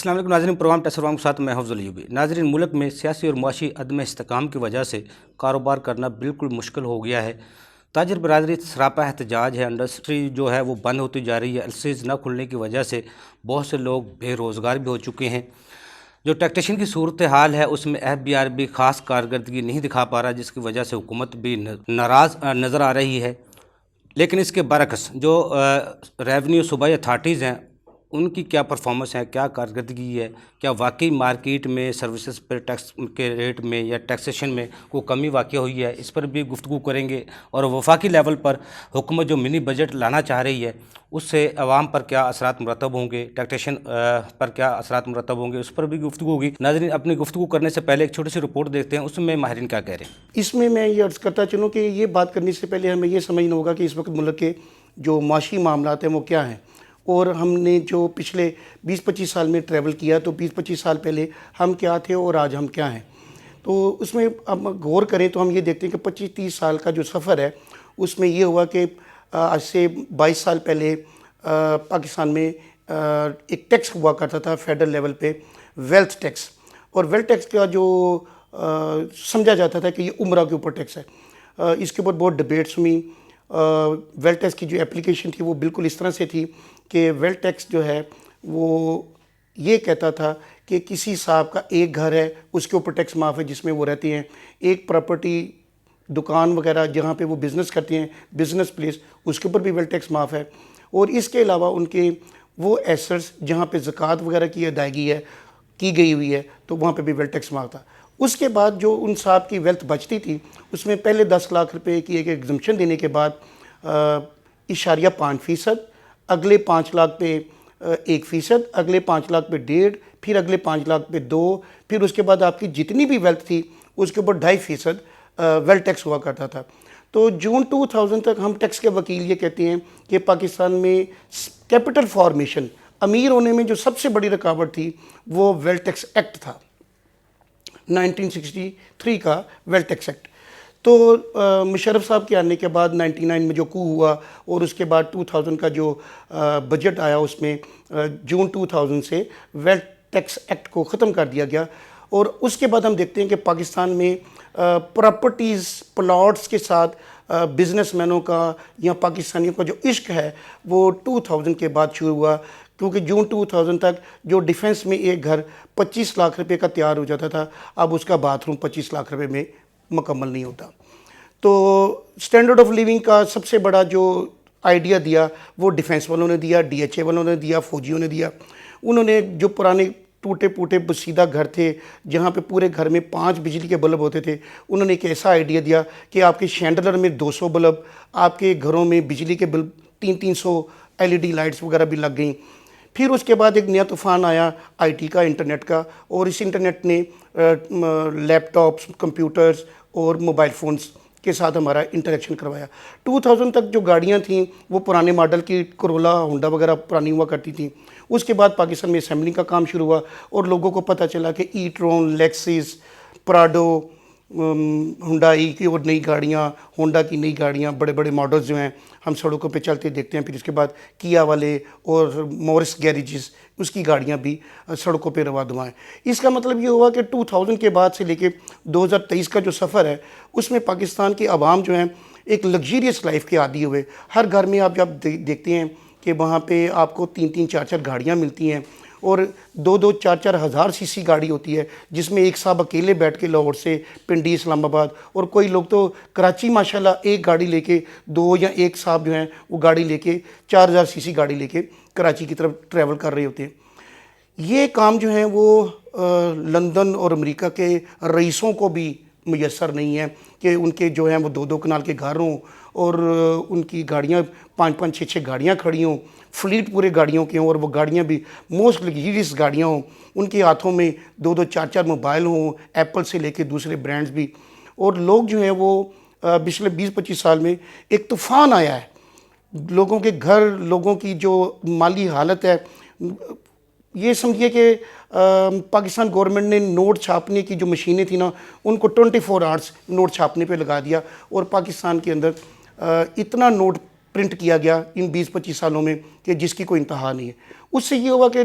السلام علیکم ناظرین، پروگرام ٹیسروام کے ساتھ میں حفظ الایوبی۔ ناظرین، ملک میں سیاسی اور معاشی عدم استحکام کی وجہ سے کاروبار کرنا بالکل مشکل ہو گیا ہے۔ تاجر برادری سراپا احتجاج ہے، انڈسٹری جو ہے وہ بند ہوتی جا رہی ہے۔ ایلسیز نہ کھلنے کی وجہ سے بہت سے لوگ بے روزگار بھی ہو چکے ہیں۔ جو ٹیکسیشن کی صورتحال ہے اس میں FBR بھی خاص کارکردگی نہیں دکھا پا رہا، جس کی وجہ سے حکومت بھی ناراض نظر آ رہی ہے۔ لیکن اس کے برعکس جو ریونیو صوبائی اتھارٹیز ہیں ان کی کیا پرفارمنس ہے، کیا کارکردگی ہے، کیا واقعی مارکیٹ میں سروسز پر ٹیکس کے ریٹ میں یا ٹیکسیشن میں کوئی کمی واقع ہوئی ہے، اس پر بھی گفتگو کریں گے۔ اور وفاقی لیول پر حکومت جو منی بجٹ لانا چاہ رہی ہے اس سے عوام پر کیا اثرات مرتب ہوں گے، ٹیکسیشن پر کیا اثرات مرتب ہوں گے، اس پر بھی گفتگو ہوگی۔ ناظرین، اپنی گفتگو کرنے سے پہلے ایک چھوٹی سی رپورٹ دیکھتے ہیں، اس میں ماہرین کیا کہہ رہے ہیں۔ اس میں یہ عرض کرتا چلوں کہ یہ بات کرنے سے پہلے ہمیں یہ سمجھنا ہوگا کہ اس وقت ملک کے جو معاشی معاملات ہیں وہ کیا ہیں، اور ہم نے جو پچھلے 20-25 سال میں ٹریول کیا تو 20-25 سال پہلے ہم کیا تھے اور آج ہم کیا ہیں، تو اس میں ہم غور کریں تو ہم یہ دیکھتے ہیں کہ 25-30 سال کا جو سفر ہے اس میں یہ ہوا کہ آج سے 22 سال پہلے پاکستان میں ایک ٹیکس ہوا کرتا تھا فیڈرل لیول پہ، ویلتھ ٹیکس، اور ویلتھ ٹیکس کا جو سمجھا جاتا تھا کہ یہ عمرہ کے اوپر ٹیکس ہے۔ اس کے اوپر بہت ڈبیٹس ہوئیں۔ ویلتھ ٹیکس کی جو اپلیکیشن تھی وہ بالکل اس طرح سے تھی کہ ویلتھ ٹیکس جو ہے وہ یہ کہتا تھا کہ کسی صاحب کا ایک گھر ہے اس کے اوپر ٹیکس معاف ہے جس میں وہ رہتے ہیں، ایک پراپرٹی دکان وغیرہ جہاں پہ وہ بزنس کرتے ہیں، بزنس پلیس، اس کے اوپر بھی ویلتھ ٹیکس معاف ہے، اور اس کے علاوہ ان کے وہ ایسٹس جہاں پہ زکوٰۃ وغیرہ کی ادائیگی ہے کی گئی ہوئی ہے تو وہاں پہ بھی ویلتھ ٹیکس معاف تھا۔ اس کے بعد جو ان صاحب کی ویلتھ بچتی تھی اس میں پہلے 10 لاکھ روپے کی ایک ایگزمپشن دینے کے بعد 0.5%، اگلے 5 لاکھ پہ 1%، اگلے 5 لاکھ پہ 1.5%، پھر اگلے 5 لاکھ پہ 2%، پھر اس کے بعد آپ کی جتنی بھی ویلتھ تھی اس کے اوپر 2.5% ویلتھ ٹیکس ہوا کرتا تھا۔ تو جون 2000 تک ہم ٹیکس کے وکیل یہ کہتے ہیں کہ پاکستان میں کیپٹل فارمیشن، امیر ہونے میں جو سب سے بڑی رکاوٹ تھی وہ ویلتھ ٹیکس ایکٹ تھا، 1963 کا ویلتھ ٹیکس ایکٹ۔ تو مشرف صاحب کے آنے کے بعد 99 میں جو کو ہوا اور اس کے بعد 2000 کا جو بجٹ آیا اس میں جون 2000 سے ویلتھ ٹیکس ایکٹ کو ختم کر دیا گیا، اور اس کے بعد ہم دیکھتے ہیں کہ پاکستان میں پراپرٹیز، پلاٹس کے ساتھ بزنس مینوں کا یا پاکستانیوں کا جو عشق ہے وہ 2000 کے بعد شروع ہوا، کیونکہ جون 2000 تک جو ڈیفنس میں ایک گھر 25 لاکھ روپے کا تیار ہو جاتا تھا، اب اس کا باتھ روم 25 لاکھ روپے میں مکمل نہیں ہوتا۔ تو سٹینڈرڈ آف لیونگ کا سب سے بڑا جو آئیڈیا دیا وہ ڈیفنس والوں نے دیا، DHA والوں نے دیا، فوجیوں نے دیا۔ انہوں نے جو پرانے ٹوٹے پوٹے بسیدہ گھر تھے جہاں پہ پورے گھر میں 5 بجلی کے بلب ہوتے تھے، انہوں نے ایک ایسا آئیڈیا دیا کہ آپ کے شینڈلر میں 200 بلب، آپ کے گھروں میں بجلی کے بلب 300 LED لائٹس وغیرہ بھی لگ گئیں۔ پھر اس کے بعد ایک نیا طوفان آیا IT کا، انٹرنیٹ کا، اور اس انٹرنیٹ نے لیپ ٹاپس، کمپیوٹرز اور موبائل فونز کے ساتھ ہمارا انٹریکشن کروایا۔ 2000 تک جو گاڑیاں تھیں وہ پرانے ماڈل کی کرولا، ہونڈا وغیرہ پرانی ہوا کرتی تھیں۔ اس کے بعد پاکستان میں اسمبلنگ کا کام شروع ہوا اور لوگوں کو پتہ چلا کہ ٹرون، لیکسس، پراڈو، ہنڈائی کی اور نئی گاڑیاں، ہونڈا کی نئی گاڑیاں، بڑے بڑے ماڈلز جو ہیں ہم سڑکوں پہ چلتے دیکھتے ہیں۔ پھر اس کے بعد کیا والے اور مورس گیریجز، اس کی گاڑیاں بھی سڑکوں پہ رواں دواں ہیں۔ اس کا مطلب یہ ہوا کہ 2000 کے بعد سے لے کے 2023 کا جو سفر ہے اس میں پاکستان کے عوام جو ہیں ایک لگژریس لائف کے عادی ہوئے۔ ہر گھر میں آپ جب دیکھتے ہیں کہ وہاں پہ آپ کو 3-3 4-4 گاڑیاں ملتی ہیں، اور 2-2 4-4 ہزار CC گاڑی ہوتی ہے جس میں ایک صاحب اکیلے بیٹھ کے لاہور سے پنڈی، اسلام آباد، اور کوئی لوگ تو کراچی ماشاءاللہ ایک گاڑی لے کے 2 یا ایک صاحب جو ہیں وہ گاڑی لے کے 4000 CC گاڑی لے کے کراچی کی طرف ٹریول کر رہے ہوتے ہیں۔ یہ کام جو ہیں وہ لندن اور امریکہ کے رئیسوں کو بھی میسر نہیں ہے کہ ان کے جو ہیں وہ 2-2 کنال کے گھر ہوں اور ان کی گاڑیاں 5-5 6-6 گاڑیاں کھڑی ہوں، فلیٹ پورے گاڑیوں کے ہوں، اور وہ گاڑیاں بھی موسٹ لگژریس گاڑیاں ہوں، ان کے ہاتھوں میں 2-2 4-4 موبائل ہوں، ایپل سے لے کے دوسرے برانڈز بھی، اور لوگ جو ہیں وہ پچھلے 20-25 سال میں ایک طوفان آیا ہے لوگوں کے گھر، لوگوں کی جو مالی حالت ہے۔ یہ سمجھیے کہ پاکستان گورنمنٹ نے نوٹ چھاپنے کی جو مشینیں تھیں نا ان کو 24 آورس نوٹ چھاپنے پہ لگا دیا، اور پاکستان کے اندر اتنا نوٹ پرنٹ کیا گیا ان 20-25 سالوں میں کہ جس کی کوئی انتہا نہیں ہے۔ اس سے یہ ہوا کہ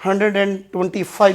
125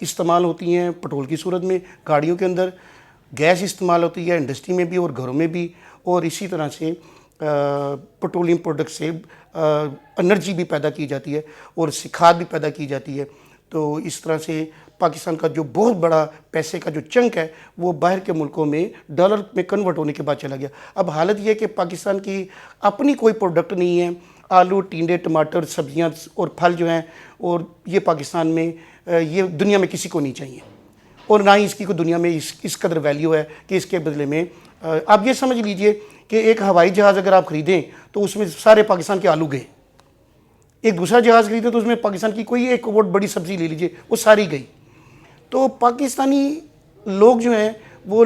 استعمال ہوتی ہیں پٹرول کی صورت میں گاڑیوں کے اندر، گیس استعمال ہوتی ہے انڈسٹری میں بھی اور گھروں میں بھی، اور اسی طرح سے پٹرولیم پروڈکٹ سے انرجی بھی پیدا کی جاتی ہے اور کھاد بھی پیدا کی جاتی ہے. تو اس طرح سے پاکستان کا جو بہت بڑا پیسے کا جو چنک ہے وہ باہر کے ملکوں میں ڈالر میں کنورٹ ہونے کے بعد چلا گیا. اب حالت یہ ہے کہ پاکستان کی اپنی کوئی پروڈکٹ نہیں ہے. آلو، ٹینڈے، ٹماٹر، سبزیاں اور پھل جو ہیں، اور یہ پاکستان میں یہ دنیا میں کسی کو نہیں چاہیے، اور نہ ہی اس کی کوئی دنیا میں اس قدر ویلیو ہے کہ اس کے بدلے میں آپ یہ سمجھ لیجئے کہ ایک ہوائی جہاز اگر آپ خریدیں تو اس میں سارے پاکستان کے آلو گئے. ایک دوسرا جہاز خریدیں تو اس میں پاکستان کی کوئی ایک بہت بڑی سبزی لے لیجئے وہ ساری گئی. تو پاکستانی لوگ جو ہیں وہ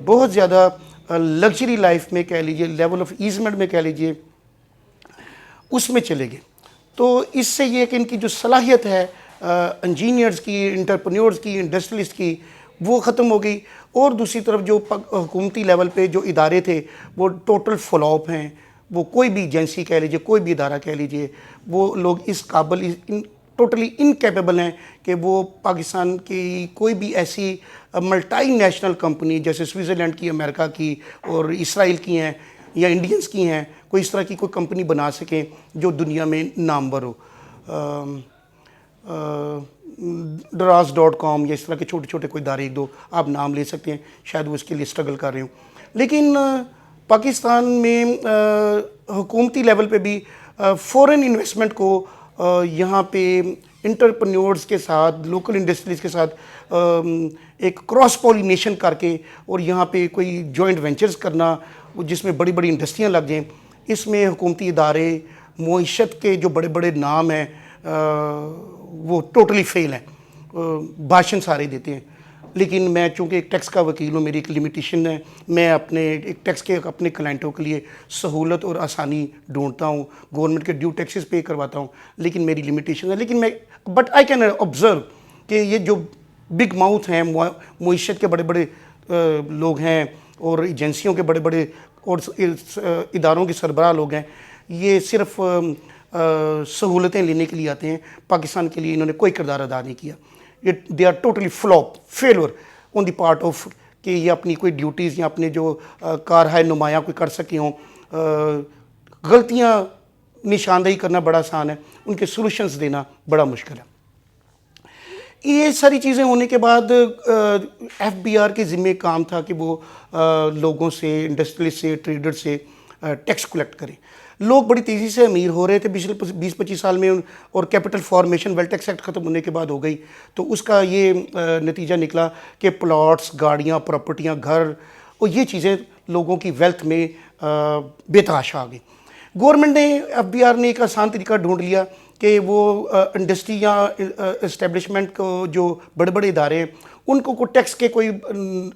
بہت زیادہ لگژری لائف میں کہہ لیجئے، لیول آف ایزمنٹ میں کہہ لیجئے، اس میں چلے گئے. تو اس سے یہ کہ ان کی جو صلاحیت ہے انجینئرز کی، انٹرپرینیورز کی، انڈسٹریلسٹ کی، وہ ختم ہو گئی. اور دوسری طرف جو حکومتی لیول پہ جو ادارے تھے وہ ٹوٹل فلاپ ہیں. وہ کوئی بھی ایجنسی کہہ لیجئے، کوئی بھی ادارہ کہہ لیجئے، وہ لوگ اس قابل ٹوٹلی انکیپیبل ہیں کہ وہ پاکستان کی کوئی بھی ایسی ملٹائی نیشنل کمپنی جیسے سوئٹزرلینڈ کی، امریکہ کی اور اسرائیل کی ہیں یا انڈینز کی ہیں، کوئی اس طرح کی کوئی کمپنی بنا سکیں جو دنیا میں نامور ہو. Daraz.com یا اس طرح کے چھوٹے چھوٹے کوئی ادارے ایک دو آپ نام لے سکتے ہیں، شاید وہ اس کے لیے اسٹرگل کر رہے ہوں. لیکن پاکستان میں حکومتی لیول پہ بھی فورن انویسٹمنٹ کو یہاں پہ انٹرپرینیورز کے ساتھ، لوکل انڈسٹریز کے ساتھ ایک کراس پولینیشن کر کے اور یہاں پہ کوئی جوائنٹ وینچرز کرنا جس میں بڑی بڑی انڈسٹریاں لگ جائیں، اس میں حکومتی ادارے، معیشت کے جو بڑے بڑے نام ہیں وہ ٹوٹلی فیل ہیں. بھاشن سارے دیتے ہیں. لیکن میں چونکہ ایک ٹیکس کا وکیل ہوں، میری ایک لمیٹیشن ہے، میں اپنے ایک ٹیکس کے اپنے کلائنٹوں کے لیے سہولت اور آسانی ڈھونڈتا ہوں، گورنمنٹ کے ڈیو ٹیکسز پے کرواتا ہوں، لیکن میری لمیٹیشن ہے. لیکن میں بٹ آئی کین آبزرو کہ یہ جو بگ ماؤتھ ہیں، معیشت کے بڑے بڑے لوگ ہیں اور ایجنسیوں کے بڑے بڑے اور اداروں کے سربراہ لوگ ہیں، یہ صرف سہولتیں لینے کے لیے آتے ہیں. پاکستان کے لیے انہوں نے کوئی کردار ادا نہیں کیا. They are totally flop, failure on the part of کہ یہ اپنی کوئی ڈیوٹیز یا اپنے جو کارہائے نمایاں کوئی کر سکے ہوں. غلطیاں نشاندہی کرنا بڑا آسان ہے، ان کے سولوشنز دینا بڑا مشکل ہے. یہ ساری چیزیں ہونے کے بعد ایف بی آر کے ذمہ کام تھا کہ وہ لوگوں سے، انڈسٹریلسٹ سے، ٹریڈر سے ٹیکس کلیکٹ کریں. لوگ بڑی تیزی سے امیر ہو رہے تھے پچھلے 20-25 سال میں، اور capital formation wealth tax act ختم ہونے کے بعد ہو گئی. تو اس کا یہ نتیجہ نکلا کہ پلاٹس، گاڑیاں، پراپرٹیاں، گھر اور یہ چیزیں لوگوں کی ویلتھ میں بے تحاشا آ گئی. گورنمنٹ نے، ایف بی آر نے ایک آسان طریقہ ڈھونڈ لیا کہ وہ انڈسٹری یا اسٹیبلشمنٹ کو جو بڑے بڑے ادارے ہیں ان کو ٹیکس کے کوئی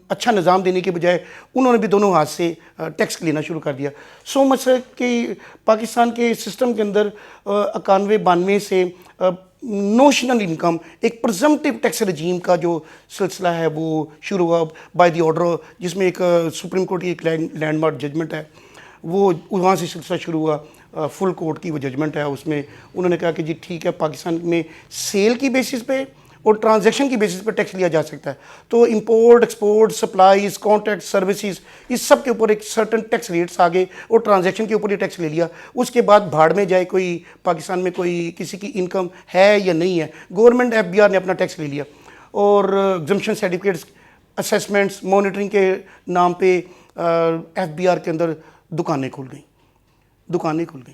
اچھا نظام دینے کے بجائے انہوں نے بھی دونوں ہاتھ سے ٹیکس لینا شروع کر دیا. سو مچ کہ پاکستان کے سسٹم کے اندر 91-92 سے نوشنل انکم، ایک پرزمپٹیو ٹیکس رجیم کا جو سلسلہ ہے وہ شروع ہوا بائی دی آرڈر، جس میں ایک سپریم کورٹ کی ایک لینڈ مارک ججمنٹ ہے، وہ وہاں سے سلسلہ شروع ہوا. فل کورٹ کی وہ ججمنٹ ہے، اس میں انہوں نے کہا کہ جی ٹھیک ہے، پاکستان میں سیل کی بیسس پہ اور ٹرانزیکشن کی بیسس پہ ٹیکس لیا جا سکتا ہے. تو import, export, supplies, contract, services, اس سب کے اوپر ایک سرٹن ٹیکس ریٹس آ گئے اور ٹرانزیکشن کے اوپر یہ ٹیکس لے لیا. اس کے بعد بھاڑ میں جائے کوئی پاکستان میں کوئی کسی کی انکم ہے یا نہیں ہے، گورنمنٹ ایف بی آر نے اپنا ٹیکس لے لیا اور ایگزمپشن سرٹیفکیٹس، اسیسمنٹس، مانیٹرنگ کے نام پہ ایف بی آر کے اندر دکانیں کھل گئیں.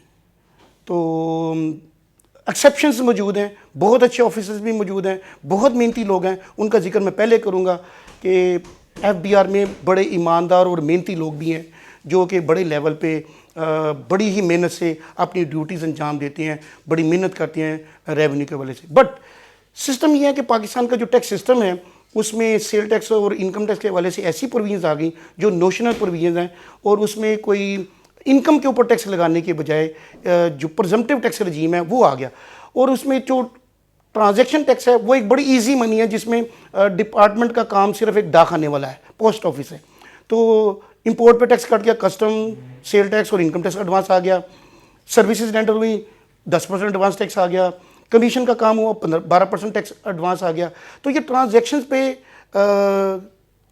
تو ایکسیپشنز موجود ہیں، بہت اچھے آفیسرز بھی موجود ہیں، بہت محنتی لوگ ہیں. ان کا ذکر میں پہلے کروں گا کہ ایف بی آر میں بڑے ایماندار اور محنتی لوگ بھی ہیں جو کہ بڑے لیول پہ بڑی ہی محنت سے اپنی ڈیوٹیز انجام دیتے ہیں، بڑی محنت کرتے ہیں ریونیو کے حوالے سے. بٹ سسٹم یہ ہے کہ پاکستان کا جو ٹیکس سسٹم ہے اس میں سیل ٹیکس اور انکم ٹیکس کے حوالے سے ایسی پروویژنز آ گئیں جو نوشنل پروویژنز ہیں، اور اس میں کوئی انکم کے اوپر ٹیکس لگانے کے بجائے جو پرزمپٹیو ٹیکس رجیم ہے وہ آ گیا. اور اس میں جو ٹرانزیکشن ٹیکس ہے وہ ایک بڑی ایزی منی ہے، جس میں ڈپارٹمنٹ کا کام صرف ایک ڈاک خانے والا ہے، پوسٹ آفس ہے. تو امپورٹ پہ ٹیکس کٹ گیا، کسٹم، سیل ٹیکس اور انکم ٹیکس ایڈوانس آ گیا. سروسز رینڈر ہوئی، 10% ایڈوانس ٹیکس آ گیا. کمیشن کا کام ہوا 12% ٹیکس ایڈوانس آ گیا. تو یہ ٹرانزیکشنز پہ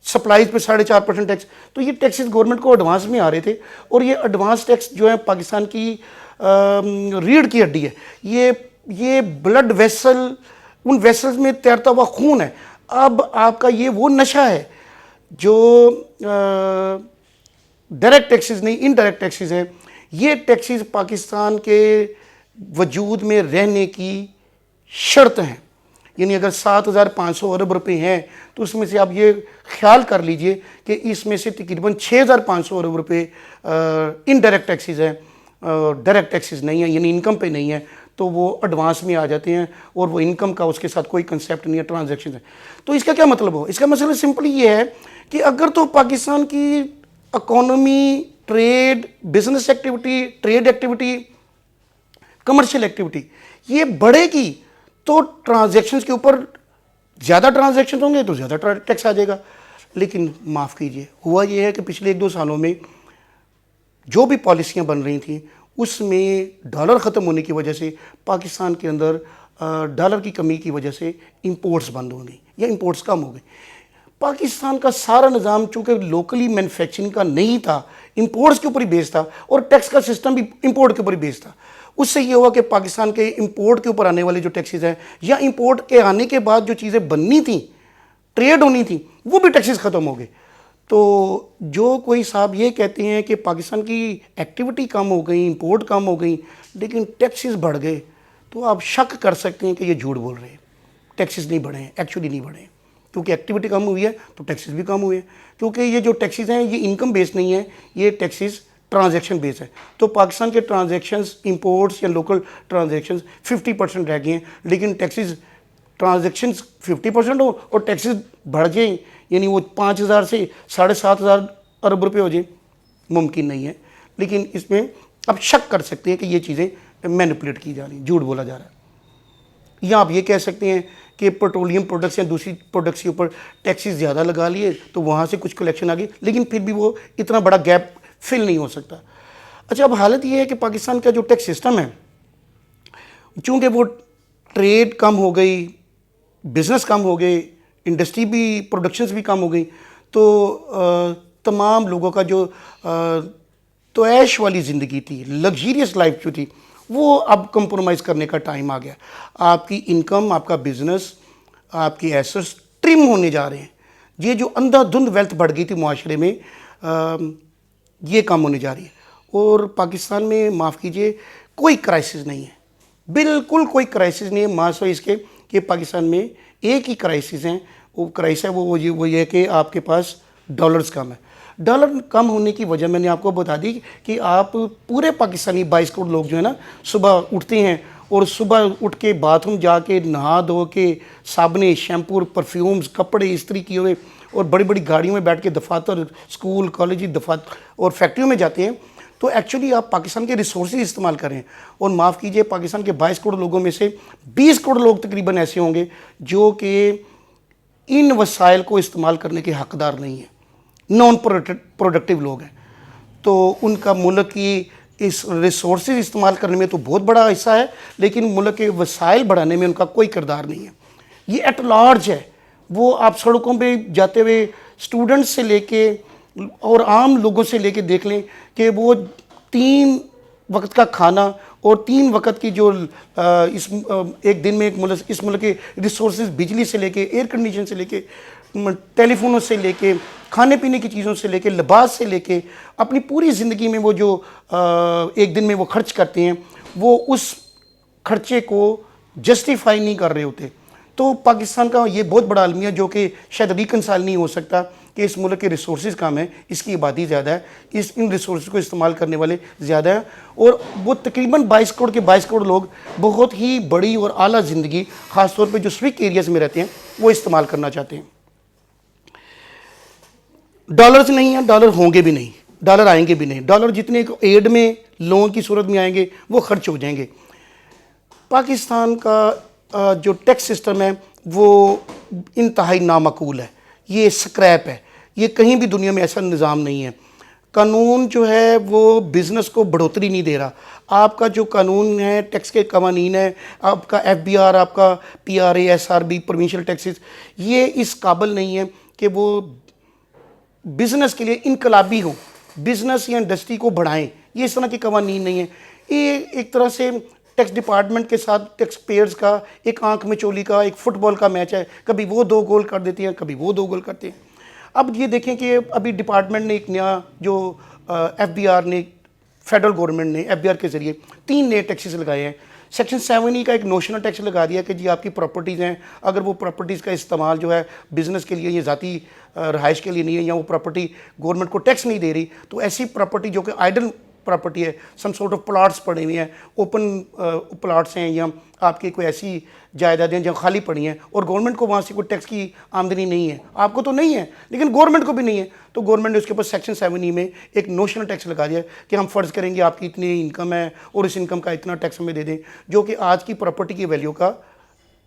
سپلائز پہ 4.5% ٹیکس. تو یہ ٹیکسز گورنمنٹ کو ایڈوانس میں آ رہے تھے, اور یہ ایڈوانس ٹیکس جو ہے پاکستان کی ریڑھ کی ہڈی ہے. یہ بلڈ ویسل, ان ویسلز میں تیرتا ہوا خون ہے. اب آپ کا یہ وہ نشہ ہے جو ڈائریکٹ ٹیکسز نہیں, انڈائریکٹ ٹیکسز ہیں. یہ ٹیکسز پاکستان کے وجود میں رہنے کی شرط ہیں. یعنی اگر 7,500 ارب روپے ہیں تو اس میں سے آپ یہ خیال کر لیجئے کہ اس میں سے تقریباً 6,500 ارب روپے انڈائریکٹ ٹیکسز ہیں, ڈائریکٹ ٹیکسز نہیں ہیں, یعنی انکم پہ نہیں ہیں. تو وہ ایڈوانس میں آ جاتے ہیں, اور وہ انکم کا اس کے ساتھ کوئی کنسیپٹ نہیں ہے, ٹرانزیکشن ہے. تو اس کا کیا مطلب ہو؟ اس کا مسئلہ سمپلی یہ ہے کہ اگر تو پاکستان کی economy, trade, business activity, trade activity, commercial activity یہ بڑھے گی تو ٹرانزیکشنز کے اوپر زیادہ ٹرانزیکشن ہوں گے تو زیادہ ٹیکس آ جائے گا. لیکن معاف کیجئے, ہوا یہ ہے کہ پچھلے 1-2 سالوں میں جو بھی پالیسیاں بن رہی تھیں اس میں ڈالر ختم ہونے کی وجہ سے پاکستان کے اندر ڈالر کی کمی کی وجہ سے امپورٹس بند ہو گئی یا امپورٹس کم ہو گئی. پاکستان کا سارا نظام چونکہ لوکلی مینوفیکچرنگ کا نہیں تھا, امپورٹس کے اوپر ہی بیس تھا, اور ٹیکس کا سسٹم بھی امپورٹ کے اوپر ہی بیس تھا. اس سے یہ ہوا کہ پاکستان کے امپورٹ کے اوپر آنے والے جو ٹیکسز ہیں, یا امپورٹ کے آنے کے بعد جو چیزیں بننی تھیں, ٹریڈ ہونی تھیں, وہ بھی ٹیکسز ختم ہو گئے. تو جو کوئی صاحب یہ کہتے ہیں کہ پاکستان کی ایکٹیویٹی کم ہو گئی, امپورٹ کم ہو گئی, لیکن ٹیکسز بڑھ گئے, تو آپ شک کر سکتے ہیں کہ یہ جھوٹ بول رہے ہیں. ٹیکسز نہیں بڑھے ہیں, ایکچولی نہیں بڑھے ہیں, کیونکہ ایکٹیویٹی کم ہوئی ہے تو ٹیکسز بھی کم ہوئے ہیں. کیونکہ یہ جو ٹیکسز ہیں یہ انکم بیس نہیں ہے, یہ ٹیکسز ٹرانزیکشن بیس ہے. تو پاکستان کے ٹرانزیکشنز, امپورٹس یا لوکل ٹرانزیکشنز 50% رہ گئے ہیں, لیکن ٹیکسز ٹرانزیکشنز 50% ہو اور ٹیکسز بڑھ جائیں, یعنی وہ 5,000 سے 7,500 ارب روپے ہو جائیں, ممکن نہیں ہے. لیکن اس میں آپ شک کر سکتے ہیں کہ یہ چیزیں مینیپولیٹ کی جا رہی ہیں, جھوٹ بولا جا رہا ہے. یا آپ یہ کہہ سکتے ہیں کہ پیٹرولیم پروڈکٹس یا دوسری پروڈکٹس کے اوپر ٹیکسز زیادہ لگا لیے تو وہاں سے کچھ کلیکشن آ گئی, لیکن پھر بھی وہ اتنا بڑا گیپ فل نہیں ہو سکتا. اچھا, اب حالت یہ ہے کہ پاکستان کا جو ٹیکس سسٹم ہے, چونکہ وہ ٹریڈ کم ہو گئی, بزنس کم ہو گئے, انڈسٹری بھی, پروڈکشنز بھی کم ہو گئی, تو تمام لوگوں کا جو تو عیش والی زندگی تھی, لگزیریس لائف جو تھی, وہ اب کمپرومائز کرنے کا ٹائم آ گیا. آپ کی انکم, آپ کا بزنس, آپ کی ایسٹس ٹرم ہونے جا رہے ہیں. یہ جو اندھا دھند ویلتھ بڑھ گئی تھی معاشرے میں, یہ کم ہونے جا رہی ہے. اور پاکستان میں معاف کیجئے کوئی کرائسس نہیں ہے, بالکل کوئی کرائسس نہیں ہے, ماسوائے اس کے کہ پاکستان میں ایک ہی کرائسس ہیں. وہ کرائسس ہے وہ یہ ہے کہ آپ کے پاس ڈالرز کم ہے. ڈالر کم ہونے کی وجہ میں نے آپ کو بتا دی کہ آپ پورے پاکستانی 22 کروڑ لوگ جو ہے نا, صبح اٹھتے ہیں اور صبح اٹھ کے باتھ روم جا کے نہا دھو کے صابنیں, شیمپور, پرفیومز, کپڑے استری کیے ہوئے, اور بڑی بڑی گاڑیوں میں بیٹھ کے دفاتر, اسکول, کالج, دفاتر اور فیکٹریوں میں جاتے ہیں. تو ایکچولی آپ پاکستان کے ریسورسز استعمال کریں. اور معاف کیجئے پاکستان کے 22 کروڑ لوگوں میں سے 20 کروڑ لوگ تقریباً ایسے ہوں گے جو کہ ان وسائل کو استعمال کرنے کے حقدار نہیں ہیں, نان پروڈکٹیو لوگ ہیں. تو ان کا ملک کی اس ریسورسز استعمال کرنے میں تو بہت بڑا حصہ ہے, لیکن ملک کے وسائل بڑھانے میں ان کا کوئی کردار نہیں ہے. یہ ایٹ لارج ہے. وہ آپ سڑکوں پہ جاتے ہوئے اسٹوڈنٹس سے لے کے اور عام لوگوں سے لے کے دیکھ لیں کہ وہ 3 وقت کا کھانا اور 3 وقت کی جو ایک دن میں اس ملک کے ریسورسز, بجلی سے لے کے, ایئر کنڈیشن سے لے کے, ٹیلی فونوں سے لے کے, کھانے پینے کی چیزوں سے لے کے, لباس سے لے کے, اپنی پوری زندگی میں وہ جو ایک دن میں وہ خرچ کرتے ہیں, وہ اس خرچے کو جسٹیفائی نہیں کر رہے ہوتے. تو پاکستان کا یہ بہت بڑا المیہ جو کہ شاید ریکنسائل نہیں ہو سکتا کہ اس ملک کے ریسورسز کم ہیں, اس کی آبادی زیادہ ہے, ان ریسورسز کو استعمال کرنے والے زیادہ ہیں, اور وہ تقریباً 22 کروڑ کے 22 کروڑ لوگ بہت ہی بڑی اور اعلیٰ زندگی, خاص طور پہ جو سویک ایریاز میں رہتے ہیں, وہ استعمال کرنا چاہتے ہیں. ڈالرز نہیں ہیں, ڈالر ہوں گے بھی نہیں, ڈالر آئیں گے بھی نہیں. ڈالر جتنے ایڈ میں, لون کی صورت میں آئیں گے وہ خرچ ہو جائیں گے. پاکستان کا جو ٹیکس سسٹم ہے وہ انتہائی نامعقول ہے, یہ سکریپ ہے, یہ کہیں بھی دنیا میں ایسا نظام نہیں ہے. قانون جو ہے وہ بزنس کو بڑھوتری نہیں دے رہا. آپ کا جو قانون ہے ٹیکس کے قوانین ہے, آپ کا ایف بی آر, آپ کا P R A, S R B, provincial taxes, یہ اس قابل نہیں ہے کہ وہ بزنس کے لیے انقلابی ہوں, بزنس یا انڈسٹری کو بڑھائیں. یہ اس طرح کے قوانین نہیں ہیں. یہ ایک طرح سے ٹیکس ڈپارٹمنٹ کے ساتھ ٹیکس پیئرز کا ایک آنکھ میں چولی کا ایک فٹ بال کا میچ ہے. کبھی وہ 2 گول کر دیتے ہیں, کبھی وہ 2 گول کرتے ہیں. اب یہ دیکھیں کہ ابھی ڈپارٹمنٹ نے ایک نیا جو ایف بی آر نے, فیڈرل گورنمنٹ نے ایف بی آر کے ذریعے 3 نئے ٹیکسز لگائے ہیں. سیکشن 7E کا ایک نوشنل ٹیکس لگا دیا کہ جی آپ کی پراپرٹیز ہیں, اگر وہ پراپرٹیز کا استعمال جو ہے بزنس کے لیے یا ذاتی رہائش کے لیے نہیں ہے, یا وہ پراپرٹی گورنمنٹ کو ٹیکس نہیں دے رہی, تو ایسی پراپرٹی جو کہ آئیڈل پراپرٹی ہے, سم سورٹ آف پلاٹس پڑے ہوئے ہیں, اوپن پلاٹس ہیں, یا آپ کی کوئی ایسی جائیدادیں جہاں خالی پڑی ہیں اور گورنمنٹ کو وہاں سے کوئی ٹیکس کی آمدنی نہیں ہے, آپ کو تو نہیں ہے لیکن گورنمنٹ کو بھی نہیں ہے, تو گورنمنٹ نے اس کے اوپر سیکشن 7E میں ایک نوشنل ٹیکس لگا دیا کہ ہم فرض کریں گے آپ کی اتنی انکم ہے اور اس انکم کا اتنا ٹیکس ہمیں دے دیں, جو کہ آج کی پراپرٹی کی ویلیو کا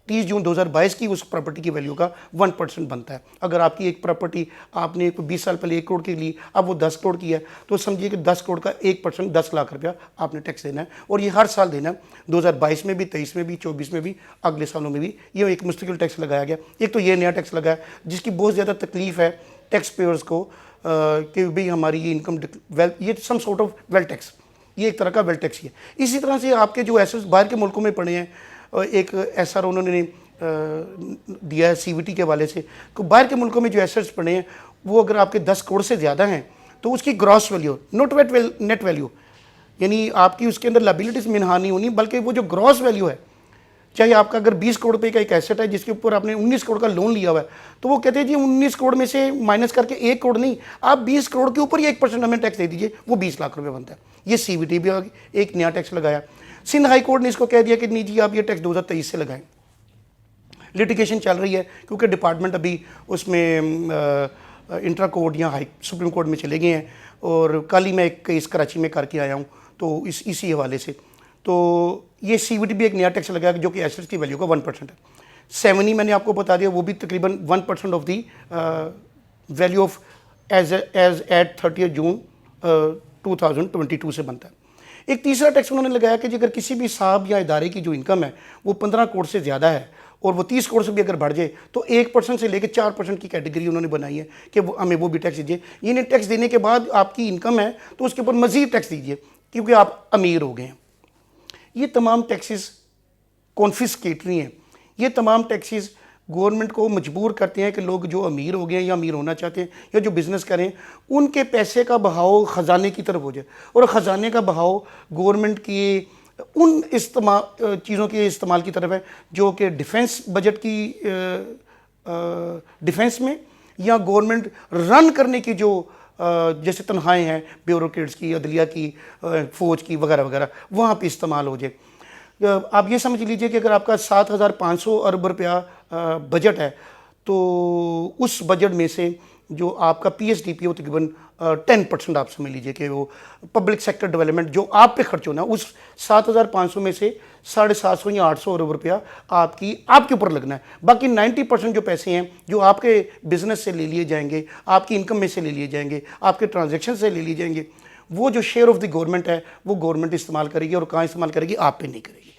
30 جون 2022 کی اس پراپرٹی کی ویلیو کا 1% بنتا ہے. اگر آپ کی ایک پراپرٹی آپ نے 20 سال پہلے 1 کروڑ کی لی, اب وہ 10 کروڑ کی ہے, تو سمجھیے کہ 10 کروڑ کا 1% 10 لاکھ روپیہ آپ نے ٹیکس دینا ہے, اور یہ ہر سال دینا ہے, 2022 میں بھی, 23 میں بھی, 24 میں بھی, اگلے سالوں میں بھی. یہ ایک مستقل ٹیکس لگایا گیا. ایک تو یہ نیا ٹیکس لگا ہے جس کی بہت زیادہ تکلیف ہے ٹیکس پیئرز کو کہ بھئی ہماری یہ انکم یہ some sort of wealth tax, یہ ایک طرح کا ویل ٹیکس ہی ہے. اسی طرح سے آپ کے جو ایسے باہر کے ملکوں میں پڑے ہیں, ایک ایسا انہوں نے دیا ہے سی وی ٹی کے حوالے سے کہ باہر کے ملکوں میں جو ایسٹس پڑے ہیں وہ اگر آپ کے 10 کروڑ سے زیادہ ہیں تو اس کی gross value, not net value, یعنی آپ کی اس کے اندر لائبلٹیز منہا نہیں ہونی, بلکہ وہ جو گراس ویلیو ہے, چاہے آپ کا اگر 20 کروڑ روپے کا ایک ایسٹ ہے جس کے اوپر آپ نے 19 کروڑ کا لون لیا ہوا ہے, تو وہ کہتے ہیں جی 19 کروڑ میں سے مائنس کر کے 1 کروڑ نہیں, آپ 20 کروڑ کے اوپر ہی 1% ہمیں ٹیکس دے دیجئے, وہ 20 لاکھ روپے بنتا ہے. یہ سی وی ٹی بھی ایک نیا ٹیکس لگایا. سندھ ہائی کورٹ نے اس کو کہہ دیا کہ نہیں جی آپ یہ ٹیکس 2023 سے لگائیں. لٹیگیشن چل رہی ہے کیونکہ ڈپارٹمنٹ ابھی اس میں انٹرا کورٹ یا سپریم کورٹ میں چلے گئے ہیں, اور کل ہی میں ایک کیس کراچی میں کر کے آیا ہوں, تو اسی حوالے سے تو یہ سی وی ٹی بھی ایک نیا ٹیکس لگا جو کہ ایسٹس کی ویلیو کا 1% ہے. 7E میں نے آپ کو بتا دیا وہ بھی تقریباً 1% of the value of as at 30 June 2022 سے بنتا ہے. ایک تیسرا ٹیکس انہوں نے لگایا کہ اگر کسی بھی صاحب یا ادارے کی جو انکم ہے وہ 15 کروڑ سے زیادہ ہے اور وہ 30 کروڑ سے بھی اگر بڑھ جائے تو 1% سے لے کے 4% کی کیٹیگری انہوں نے بنائی ہے کہ ہمیں وہ بھی ٹیکس دیجیے. یہ ٹیکس دینے کے بعد آپ کی انکم ہے تو اس کے اوپر مزید ٹیکس دیجیے کیونکہ آپ امیر ہو گئے ہیں. یہ تمام ٹیکسز کانفسکیٹری ہیں. یہ تمام ٹیکسز گورنمنٹ کو مجبور کرتے ہیں کہ لوگ جو امیر ہو گئے ہیں یا امیر ہونا چاہتے ہیں یا جو بزنس کریں ان کے پیسے کا بہاؤ خزانے کی طرف ہو جائے, اور خزانے کا بہاؤ گورنمنٹ کی ان چیزوں کے استعمال کی طرف ہے جو کہ ڈیفنس بجٹ کی ڈیفنس میں یا گورنمنٹ رن کرنے کی جو جیسے تنخواہیں ہیں بیوروکریٹس کی, عدلیہ کی, فوج کی وغیرہ وغیرہ, وہاں پہ استعمال ہو جائے. آپ یہ سمجھ لیجئے کہ اگر آپ کا 7,500 ارب روپیہ بجٹ ہے تو اس بجٹ میں سے جو آپ کا پی ایس ڈی پی وہ تقریباً 10% آپ سمجھ لیجئے کہ وہ پبلک سیکٹر ڈیولپمنٹ جو آپ پہ خرچ ہونا اس 7,500 میں سے 750 یا 800 ارب روپیہ آپ کے اوپر لگنا ہے. باقی 90% جو پیسے ہیں جو آپ کے بزنس سے لے لیے جائیں گے, آپ کی انکم میں سے لے لیے جائیں گے, آپ کے ٹرانزیکشن سے لے لیے جائیں گے, وہ جو شیئر آف دی گورنمنٹ ہے وہ گورنمنٹ استعمال کرے گی, اور کہاں استعمال کرے گی, آپ پہ نہیں کرے گی.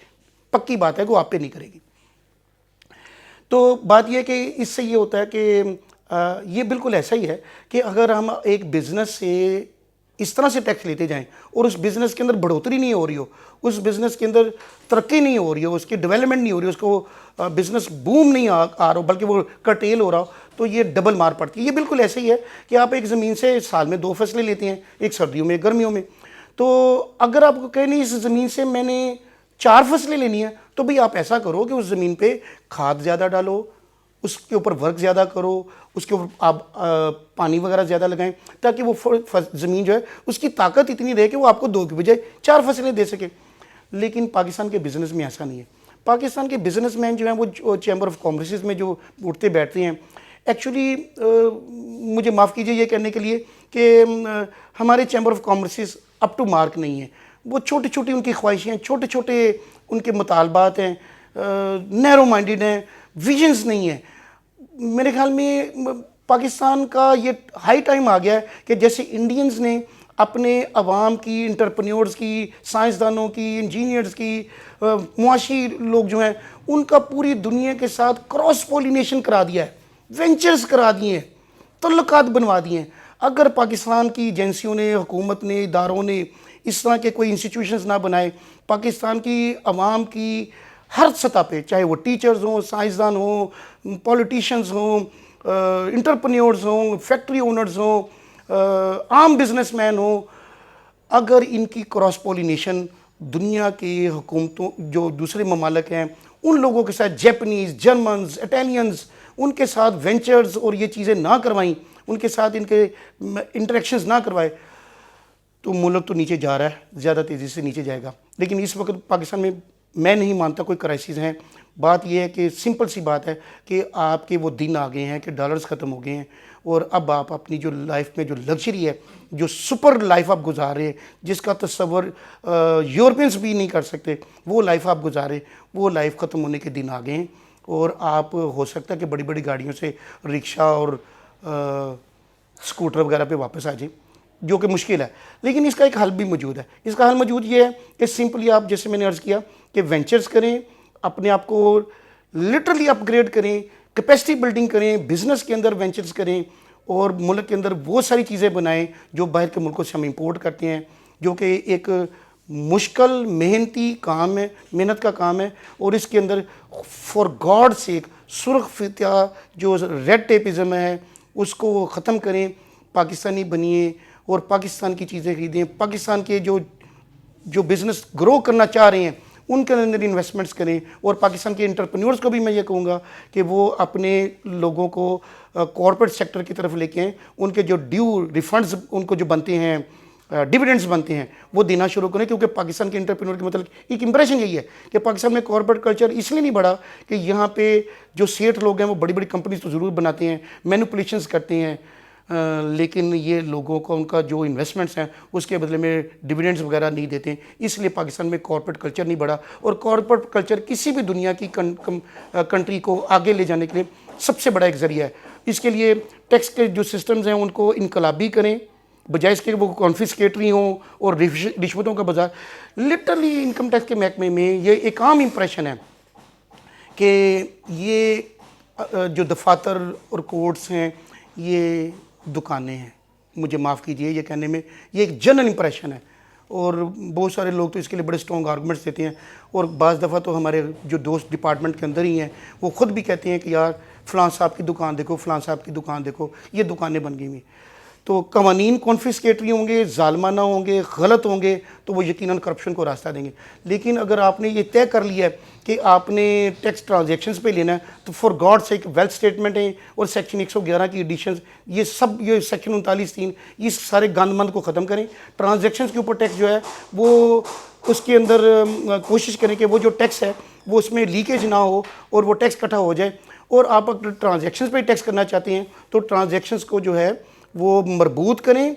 پکی بات ہے کہ وہ آپ پہ نہیں کرے گی. تو بات یہ کہ اس سے یہ ہوتا ہے کہ یہ بالکل ایسا ہی ہے کہ اگر ہم ایک بزنس سے اس طرح سے ٹیکس لیتے جائیں اور اس بزنس کے اندر بڑھوتری نہیں ہو رہی ہو, اس بزنس کے اندر ترقی نہیں ہو رہی ہو, اس کی ڈیولپمنٹ نہیں ہو رہی ہو, اس کو بزنس بوم نہیں آ رہا ہو بلکہ وہ کرٹیل ہو رہا ہو, تو یہ ڈبل مار پڑتی ہے. یہ بالکل ایسے ہی ہے کہ آپ ایک زمین سے سال میں 2 فصلیں لیتے ہیں, ایک سردیوں میں ایک گرمیوں میں. تو اگر آپ کو کہیں نہیں اس زمین سے میں نے 4 فصلیں لینی ہیں تو بھئی آپ ایسا کرو کہ اس زمین پہ کھاد زیادہ ڈالو, اس کے اوپر ورک زیادہ کرو, اس کے اوپر آپ پانی وغیرہ زیادہ لگائیں تاکہ وہ زمین جو ہے اس کی طاقت اتنی رہے کہ وہ آپ کو 2 کی بجائے 4 فصلیں دے سکے. لیکن پاکستان کے بزنس میں ایسا نہیں ہے. پاکستان کے بزنس مین جو ہیں وہ چیمبر آف کامرس میں جو اٹھتے بیٹھتے ہیں, ایکچولی مجھے معاف کیجئے یہ کہنے کے لیے کہ ہمارے chamber of commerce up to mark نہیں ہیں. وہ چھوٹی چھوٹی ان کی خواہشیں ہیں, چھوٹے چھوٹے ان کے مطالبات ہیں, نیرو مائنڈڈ ہیں, ویژنز نہیں ہیں. میرے خیال میں پاکستان کا یہ ہائی ٹائم آ گیا ہے کہ جیسے انڈینز نے اپنے عوام کی، انٹرپرینیورز کی، سائنسدانوں کی، انجینئرز کی، معاشی لوگ جو ہیں ان کا پوری دنیا کے ساتھ کراس پولینیشن کرا دیا ہے، وینچرز کرا دیے ہیں، تعلقات بنوا دیے ہیں۔ اگر پاکستان کی ایجنسیوں نے، حکومت نے، اداروں نے اس طرح کے کوئی انسٹیٹیوشنز نہ بنائے، پاکستان کی عوام کی ہر سطح پہ، چاہے وہ ٹیچرز ہوں، سائنسدان ہوں، پولیٹیشنز ہوں، انٹرپرینیورز ہوں، فیکٹری اونرز ہوں، عام بزنس مین ہوں، اگر ان کی کراس پولینیشن دنیا کی حکومتوں، جو دوسرے ممالک ہیں ان لوگوں کے ساتھ، جیپنیز، جرمنز، اٹالینز، ان کے ساتھ وینچرز اور یہ چیزیں نہ کروائیں، ان کے ساتھ ان کے انٹریکشنز نہ کروائے، تو ملک تو نیچے جا رہا ہے، زیادہ تیزی سے نیچے جائے گا۔ لیکن اس وقت پاکستان میں نہیں مانتا کوئی کرائسس ہیں۔ بات یہ ہے کہ سمپل سی بات ہے کہ آپ کے وہ دن آ گئے ہیں کہ ڈالرز ختم ہو گئے ہیں، اور اب آپ اپنی جو لائف میں جو لگژری ہے، جو سپر لائف آپ گزار رہے ہیں، جس کا تصور یورپینز بھی نہیں کر سکتے، وہ لائف آپ گزارے، وہ لائف ختم ہونے کے دن آ گئے ہیں، اور آپ ہو سکتا ہے کہ بڑی بڑی گاڑیوں سے رکشہ اور سکوٹر وغیرہ پہ واپس آ جائیں، جو کہ مشکل ہے۔ لیکن اس کا ایک حل بھی موجود ہے۔ اس کا حل موجود یہ ہے کہ سمپلی آپ، جیسے میں نے عرض کیا، کہ وینچرز کریں، اپنے آپ کو لٹرلی اپ گریڈ کریں، کیپیسٹی بلڈنگ کریں، بزنس کے اندر وینچرز کریں، اور ملک کے اندر وہ ساری چیزیں بنائیں جو باہر کے ملکوں سے ہم امپورٹ کرتے ہیں، جو کہ ایک مشکل محنتی کام ہے، محنت کا کام ہے، اور اس کے اندر فار گاڈ سیک سرخ فتیا جو ریڈ ٹیپزم ہے اس کو ختم کریں، پاکستانی بنیے اور پاکستان کی چیزیں خریدیں، پاکستان کے جو بزنس گرو کرنا چاہ رہے ہیں ان کے اندر انویسٹمنٹس کریں، اور پاکستان کے انٹرپرینیورز کو بھی میں یہ کہوں گا کہ وہ اپنے لوگوں کو کارپوریٹ سیکٹر کی طرف لے کے آئیں، ان کے جو ڈیو ریفنڈز ان کو جو بنتے ہیں، ڈیویڈنڈز بنتے ہیں، وہ دینا شروع کریں، کیونکہ پاکستان کے انٹرپرینور کے متعلق ایک امپریشن یہی ہے کہ پاکستان میں کارپوریٹ کلچر اس لیے نہیں بڑھا کہ یہاں پہ جو سیٹھ لوگ ہیں وہ بڑی بڑی کمپنیز تو ضرور بناتے ہیں، مینوپولیشنز کرتے ہیں، لیکن یہ لوگوں کو ان کا جو انویسٹمنٹس ہیں اس کے بدلے میں ڈیویڈنڈز وغیرہ نہیں دیتے ہیں، اس لیے پاکستان میں کارپوریٹ کلچر نہیں بڑھا۔ اور کارپوریٹ کلچر کسی بھی دنیا کی کنٹری کو آگے لے جانے کے لیے سب سے بڑا ایک ذریعہ ہے۔ اس کے لیے ٹیکس کے جو سسٹمز ہیں ان کو انقلابی کریں، بجائے اس کے وہ کانفسکیٹری ہوں اور رشوتوں کا بازار۔ لٹرلی انکم ٹیکس کے محکمے میں یہ ایک عام امپریشن ہے کہ یہ جو دفاتر اور کورٹس ہیں یہ دکانیں ہیں، مجھے معاف کیجئے یہ کہنے میں، یہ ایک جنرل امپریشن ہے، اور بہت سارے لوگ تو اس کے لیے بڑے سٹرونگ آرگومنٹس دیتے ہیں، اور بعض دفعہ تو ہمارے جو دوست ڈپارٹمنٹ کے اندر ہی ہیں وہ خود بھی کہتے ہیں کہ یار فلاں صاحب کی دکان دیکھو، فلاں صاحب کی دکان دیکھو، یہ دکانیں بن گئی ہوئی ہیں۔ تو قوانین کانفسکیٹری ہوں گے، ظالمانہ ہوں گے، غلط ہوں گے، تو وہ یقیناً کرپشن کو راستہ دیں گے۔ لیکن اگر آپ نے یہ طے کر لیا ہے کہ آپ نے ٹیکس ٹرانزیکشنز پہ لینا ہے، تو فار گاڈ سے ایک ویلتھ اسٹیٹمنٹ ہیں اور سیکشن 111 کی ایڈیشنز، یہ سب، یہ سیکشن 39(3), یہ سارے گند مند کو ختم کریں۔ ٹرانزیکشنز کے اوپر ٹیکس جو ہے وہ اس کے اندر کوشش کریں کہ وہ جو ٹیکس ہے وہ اس میں لیکیج نہ ہو اور وہ ٹیکس اکٹھا ہو جائے۔ اور آپ اگر ٹرانزیکشنز پہ ٹیکس کرنا چاہتے ہیں تو ٹرانزیکشنز کو جو ہے وہ مربوط کریں،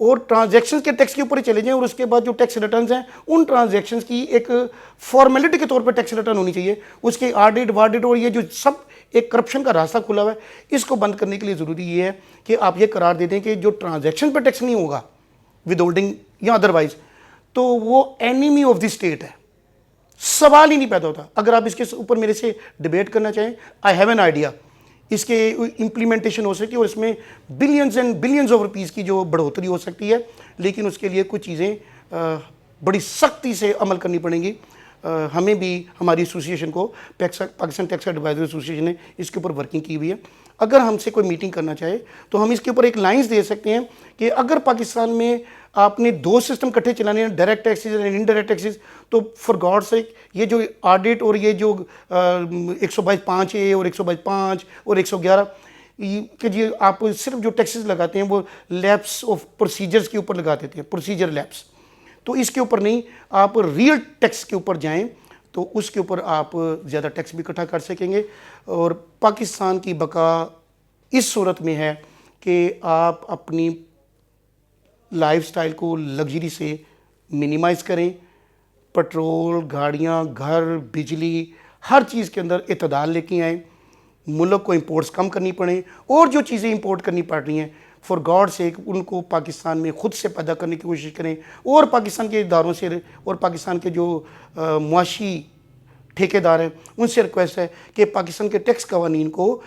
اور ٹرانزیکشنز کے ٹیکس کے اوپر ہی چلے جائیں، اور اس کے بعد جو ٹیکس ریٹرنز ہیں ان ٹرانزیکشنز کی ایک فارمیلٹی کے طور پہ ٹیکس ریٹرن ہونی چاہیے، اس کے آڈٹ واڈٹ، اور یہ جو سب ایک کرپشن کا راستہ کھلا ہوا ہے، اس کو بند کرنے کے لیے ضروری یہ ہے کہ آپ یہ قرار دے دیں کہ جو ٹرانزیکشن پہ ٹیکس نہیں ہوگا ود ہولڈنگ یا ادروائز، تو وہ اینیمی آف دی اسٹیٹ ہے، سوال ہی نہیں پیدا ہوتا۔ اگر آپ اس کے اوپر میرے سے ڈیبیٹ کرنا چاہیں، آئی ہیو این آئیڈیا، اس کے امپلیمنٹیشن ہو سکتی ہے، اور اس میں billions and billions of rupees کی جو بڑھوتری ہو سکتی ہے، لیکن اس کے لیے کچھ چیزیں بڑی سختی سے عمل کرنی پڑیں گی۔ ہمیں بھی، ہماری ایسوسیشن کو، پاکستان ٹیکس ایڈوائزر ایسوسیشن نے اس کے اوپر ورکنگ کی ہوئی ہے۔ اگر ہم سے کوئی میٹنگ کرنا چاہے تو ہم اس کے اوپر ایک لائنز دے سکتے ہیں کہ اگر پاکستان میں آپ نے دو سسٹم کٹھے چلانے ہیں، ڈائریکٹ ٹیکسز اور انڈائریکٹ ٹیکسز، تو فار گاڈ سیک یہ جو آڈٹ اور یہ جو 122(5)(a) اور 122(5) اور 111 کہ جی آپ صرف جو ٹیکسز لگاتے ہیں وہ لیپس آف پروسیجرز کے اوپر لگا دیتے ہیں، پروسیجر لیپس، تو اس کے اوپر نہیں، آپ ریئل ٹیکس کے اوپر جائیں تو اس کے اوپر آپ زیادہ ٹیکس بھی اکٹھا کر سکیں گے۔ اور پاکستان کی بقا اس صورت میں ہے کہ آپ اپنی لائف سٹائل کو لگژری سے منیمائز کریں، پٹرول، گاڑیاں، گھر، بجلی، ہر چیز کے اندر اعتدال لے کے آئیں، ملک کو امپورٹس کم کرنی پڑیں، اور جو چیزیں امپورٹ کرنی پڑ رہی ہیں فار گاڈ سے ان کو پاکستان میں خود سے پیدا کرنے کی کوشش کریں، اور پاکستان کے اداروں سے اور پاکستان کے جو معاشی ٹھیکیدار ہیں ان سے ریکویسٹ ہے کہ پاکستان کے ٹیکس قوانین کو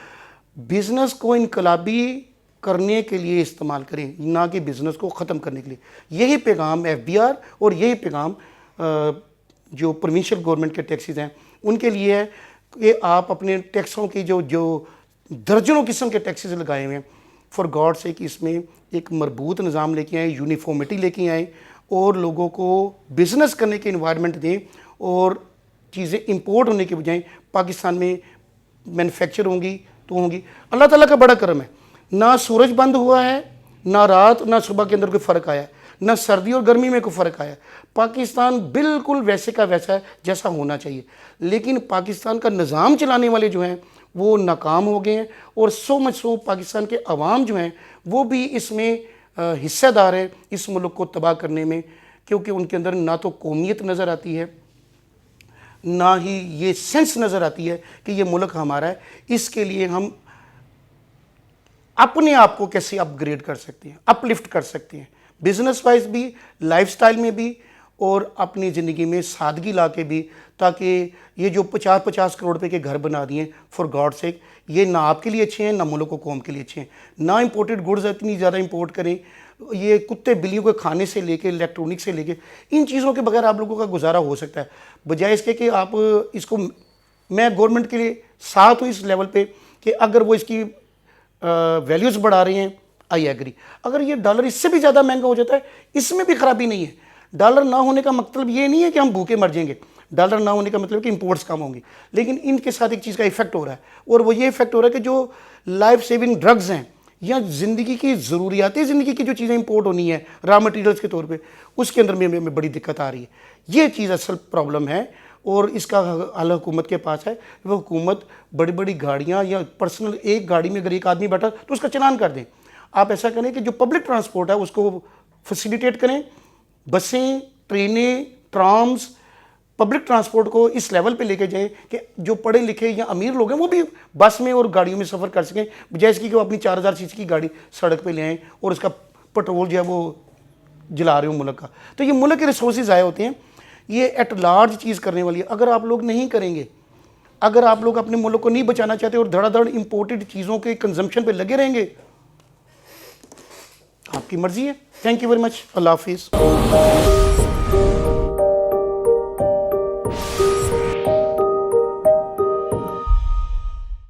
بزنس کو انقلابی کرنے کے لیے استعمال کریں، نہ کہ بزنس کو ختم کرنے کے لیے۔ یہی پیغام ایف بی آر اور یہی پیغام جو پروونشل گورنمنٹ کے ٹیکسز ہیں ان کے لیے ہے کہ آپ اپنے ٹیکسوں کی جو درجنوں قسم کے ٹیکسز لگائے ہوئے ہیں، فار گاڈ سے کہ اس میں ایک مربوط نظام لے کے آئیں، یونیفارمٹی لے کے آئیں، اور لوگوں کو بزنس کرنے کے انوائرمنٹ دیں، اور چیزیں امپورٹ ہونے کے بجائے پاکستان میں مینوفیکچر ہوں گی تو ہوں گی۔ اللہ تعالیٰ کا بڑا کرم ہے، نہ سورج بند ہوا ہے، نہ رات نہ صبح کے اندر کوئی فرق آیا ہے، نہ سردی اور گرمی میں کوئی فرق آیا۔ پاکستان بالکل ویسے کا ویسا ہے جیسا ہونا چاہیے، لیکن پاکستان کا نظام چلانے والے جو ہیں وہ ناکام ہو گئے ہیں، اور سو پاکستان کے عوام جو ہیں وہ بھی اس میں حصہ دار ہیں اس ملک کو تباہ کرنے میں، کیونکہ ان کے اندر نہ تو قومیت نظر آتی ہے، نہ ہی یہ سینس نظر آتی ہے کہ یہ ملک ہمارا ہے۔ اس کے لیے ہم اپنے آپ کو کیسے اپ گریڈ کر سکتے ہیں، اپ لفٹ کر سکتے ہیں، بزنس وائز بھی، لائف سٹائل میں بھی، اور اپنی زندگی میں سادگی لا کے بھی، تاکہ یہ جو 50 کروڑ روپے کے گھر بنا دیے فار گاڈ سیک، یہ نہ آپ کے لیے اچھے ہیں نہ ملک و قوم کے لیے اچھے ہیں۔ نہ امپورٹڈ گڈز اتنی زیادہ امپورٹ کریں، یہ کتے بلیوں کے کھانے سے لے کے الیکٹرونک سے لے کے ان چیزوں کے بغیر آپ لوگوں کا گزارا ہو سکتا ہے، بجائے اس کے کہ آپ اس کو، میں گورنمنٹ کے لیے ساتھ ہوں اس لیول پہ کہ اگر وہ اس کی ویلیوز بڑھا رہے ہیں، آئی ایگری۔ اگر یہ ڈالر اس سے بھی زیادہ مہنگا ہو جاتا ہے، اس میں بھی خرابی نہیں ہے۔ ڈالر نہ ہونے کا مطلب یہ نہیں ہے کہ ہم بھوکے مر جائیں گے، ڈالر نہ ہونے کا مطلب ہے کہ امپورٹس کم ہوں گی، لیکن ان کے ساتھ ایک چیز کا ایفیکٹ ہو رہا ہے، اور وہ یہ ایفیکٹ ہو رہا ہے کہ جو لائف سیونگ ڈرگز ہیں یا زندگی کی ضروریاتی زندگی کی جو چیزیں امپورٹ ہونی ہیں را مٹیریلز کے طور پہ، اس کے اندر میں بڑی دقت آ رہی ہے۔ یہ چیز اصل پرابلم ہے، اور اس کا حل حکومت کے پاس ہے۔ وہ حکومت بڑی بڑی گاڑیاں یا پرسنل ایک گاڑی میں اگر ایک آدمی بیٹھا تو اس کا چلان کر دیں۔ آپ ایسا کریں کہ جو پبلک ٹرانسپورٹ ہے اس کو فیسیلیٹیٹ کریں، بسیں، ٹرینیں، ٹرامز، پبلک ٹرانسپورٹ کو اس لیول پہ لے کے جائیں کہ جو پڑھے لکھے یا امیر لوگ ہیں وہ بھی بس میں اور گاڑیوں میں سفر کر سکیں، بجائے اس کی کہ وہ اپنی 4000 سی سی کی گاڑی سڑک پہ لے آئیں اور اس کا پٹرول جو ہے وہ جلا رہے ہوں ملک کا۔ تو یہ ملک کے ریسورسز ضائع ہوتے ہیں، یہ ایٹ لارج چیز کرنے والی ہے۔ اگر آپ لوگ نہیں کریں گے، اگر آپ لوگ اپنے ملک کو نہیں بچانا چاہتے اور دھڑا دھڑ امپورٹڈ چیزوں کے کنزمپشن پہ لگے رہیں گے، آپ کی مرضی ہے۔ تھینک یو ویری مچ، اللہ حافظ۔